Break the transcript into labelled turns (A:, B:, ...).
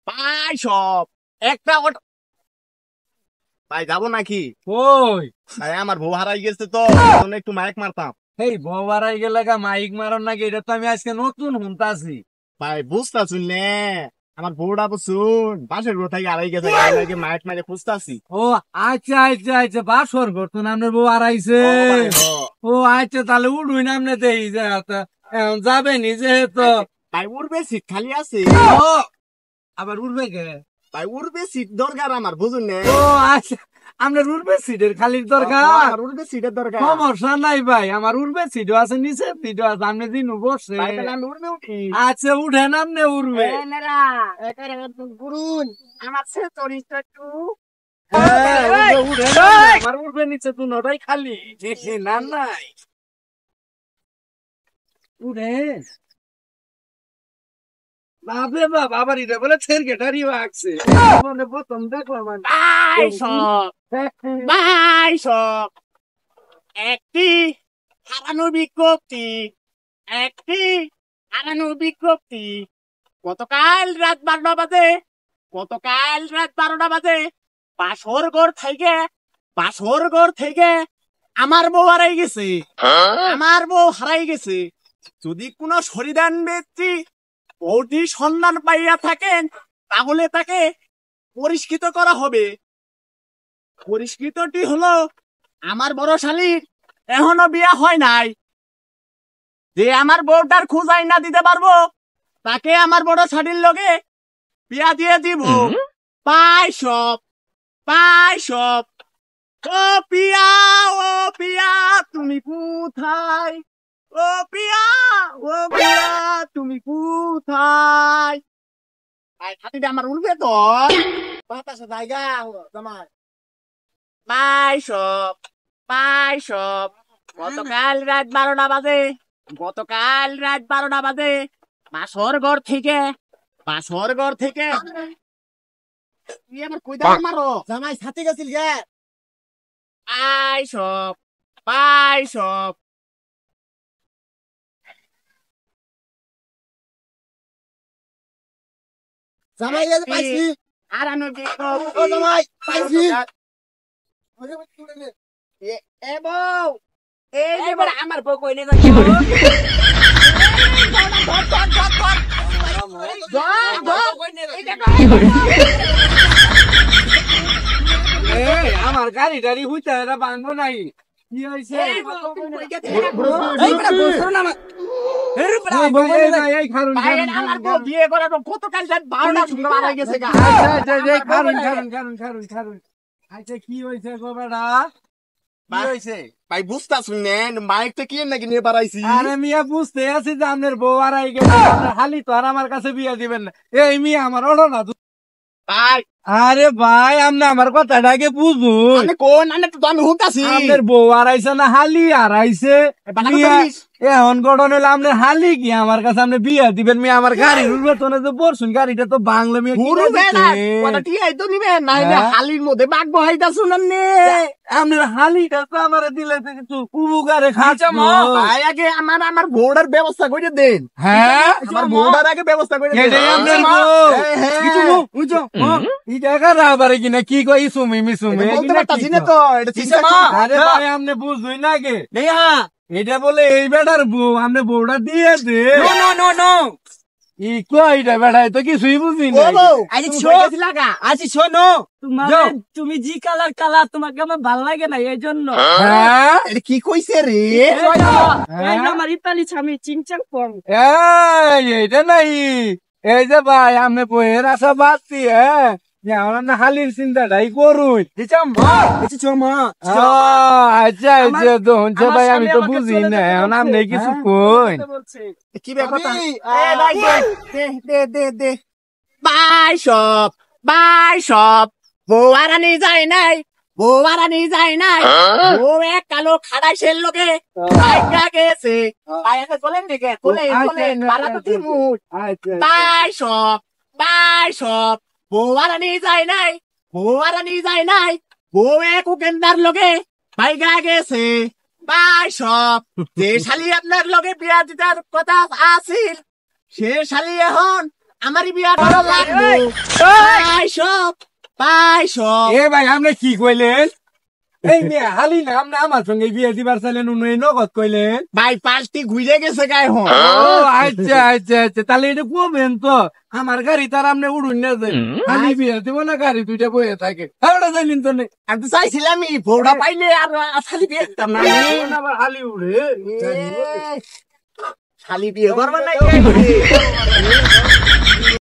A: ভাই সব একটা ভাই যাবো নাকি?
B: ওই
A: ভাই আমার বউ হারাই গেছে তো একটু মাইক মারতাম।
B: এই বউবারাই গেলে মাইক মারন নাকি? এটা তো আমি আজকে নতুন শুনতাছি।
A: ভাই বুঝতা শুনলে আমার বউটা বুঝুন পাশের ঘর থেকে হারাই গেছে, মাইক মারে খুঁজতাছি।
B: ও আচ্ছা আচ্ছা আচ্ছা, বাসর ঘর তো নামনের বউ হারাইছে।
A: ও ভাই, ও।
B: ও আচ্ছা, তাহলে উঠুই নামনে দেই যাবে নিজে তো।
A: ভাই উঠবে, সিট খালি আছে।
B: ও আবার উঠবে কে?
A: ভাই উঠবে, সিট দরকার আমার, বুঝুন না।
B: ও আচ্ছা, আমরা উঠবে সিটের খালির দরকার।
A: আমার উঠবে, সিটের দরকার।
B: সমস্যা নাই ভাই, আমার উঠবে সিটও আছে, নিচে সিটও আছে, আপনি দিন বসে।
A: ভাই তাহলে আমি উঠবে, উঠি।
B: আচ্ছা উঠেন, আপনি উঠবে।
A: আমার সে চরিত্র একটু
B: হ্যাঁ, উঠেন আপনি, আমার উঠবে নিচে তো নটাই খালি। না নাই উঠেন। বাপরে বাপ, আবার এটা বলে ছেড় গেটারি বাগছে। মনে প্রথম দেখলাম আমি।
A: ভাই সব, ভাই সব একটি হারানোর বিজ্ঞপ্তি, একটি হারানোর বিজ্ঞপ্তি। গতকাল রাত 12টা বাজে, গতকাল রাত 12টা বাজে বাসর ঘর থেকে আমার বউ হারাই গেছে, আমার বউ হারাই গেছে। যদি কোনো সরিদান ব্যক্তি বউটির সন্ধান পাইয়া থাকেন তাহলে তাকে পরিষ্কৃত করা হবে। পরিষ্কৃতটি হলো আমার বড় শালীর এখনো বিয়া হয় নাই, যে আমার বউটার খোঁজাই না দিতে পারবো তাকে আমার বড় শালীর লগে বিয়া দিয়ে দিব। পাই সব, পাই সব। ও পিয়া, ও পিয়া তুমি কোথায়? ও পিয়া, ও পিয়া তুমি কোথায়? ভাই ছাতিটা আমার উঠবে তো, বাতাসে জায়গা তোমার। পাই সব, পাই সব। গতকাল রাত 12টা বাজে, গতকাল রাত 12টা বাজে বাসর ঘর থেকে, বাসর ঘর থেকে তুই আমার কই দাও মারো জামাই ছাতি গেছিল গে। পাই সব, পাই সব।
C: জামাই এই যে পাইছি।
A: হারানো
C: ও জামাই পাইছি।
A: এ বউ, এই যে
C: এবার আমার বউ কইলে
B: আমার গাড়ি টাড়ি হইতে এরা বাঁধবো নাই। কি হয়েছে? এই খারুন
A: ভাই আমার বউ বিয়ে করার পর গতকাল রাত 12টা সুন্দর হারাই গেছে গা।
B: আচ্ছা কি হয়েছে গো বেটা? কি হয়েছে?
A: ভাই বুঝতা শুনেন মাইক তো কি নাকি নিয়ে বাড়াইছি।
B: আরে মিয়া, বুঝতে আছি যে আপনার বউ হারাই গেছে, আপনার হালি তো আর আমার কাছে বিয়া দিবেন না। এই মিয়া আমার ওঠো না।
A: ভাই
B: আরে ভাই, আপনি আমার কথাটাকে বুঝুন।
A: আমি কোন আনে তো আমি হুঁতাছি।
B: আপনার বউ হারাইছে না হালি হারাইছে? এখন গঠন হলে আপনার হালি কি আমার কাছে আপনি বিয়া দিবেন? মিয়া আমার গাড়ির উর্বেতনে যে পড়ছুন, গাড়িটা তো বাংলা মিয়া
A: হালির মধ্যে বাঘ বহাইতা শুনেন
B: আপনার হালিটা তো আমার দিলে কিছু উপকারে খাচ্ছা।
A: ভাই আগে আমার আমার ভোটার ব্যবস্থা করে দেন।
B: হ্যাঁ,
A: আমার ভোটার আগে ব্যবস্থা করে দেন।
B: এটাই আপনার বউ। কিছু বুঝো এটা কারা আবার কিনা কি কই সুমি মিসুমি
A: বলতে পারতাছি না তো, এটা চিন্তা
B: আরে ভাই আপনি বুঝুই না গে। এটা বলে এই বেটার বউ, আপনি বউটা দিয়ে দে। ই কই এটা বেটা, তো কিছুই বুঝি না।
C: শোনো, তুমি জি কালার কালার তোমাকে আমার ভাল লাগে না, এই জন্য
B: হ্যাঁ,
A: এটা কি কইছে রে?
C: আমার ইতালি স্বামী চিংচাং পং।
B: এইটা নাই। এই যে ভাই আপনি বইয়ের আশা বাঁচছি। হ্যাঁ, আমরা হালির চিন্তাটাই করুন। আচ্ছা আচ্ছা, তো হচ্ছে ভাই আমি তো বুঝি না, এখন আপনি কিছু কই।
A: কি ব্যাপার? দে বাই সব, বাই সব। বউয়ারানি যায় নাই, বউয়ারানি যায় নাই। বউ এক কালো খাড়াইশের লোকে বাইকা গেছে। বাইরে চলেন দিকে, চলেন মারা তো তিমুট। বাই সব, বাই সব। বউয়ারানি যায় নাই, বউয়ারানি যায় নাই। বউ এক উকেন্দার লোকে বাইকা গেছে। বাই সব। যে শালি আপনার লোকে বিয়া দিতার কথা আছিল সে শালি এখন আমারই বিয়া করা লাগবে পাইছো
B: এ ভাই আপনি কি কইলেন এই মেয়ে হালি না আপনি আমার সঙ্গে বিয়ে দিবার চাইলেন উনি নগদ কইলেন
A: ভাই পাঁচটি ঘুরে গেছে গায়ে হন
B: ও আচ্ছা আচ্ছা আচ্ছা তাহলে এটা কবেন তো আমার গাড়ি তার আপনি উড়ুন না যে আমি বিয়ে দিব না গাড়ি দুইটা বয়ে থাকে ওটা জানিন তো নেই
A: আমি তো চাইছিলাম বউটা পাইলে আর শালি বিয়ে দিতাম না
B: আবার হালি উড়ে
A: শালি বিয়ে করবার নাই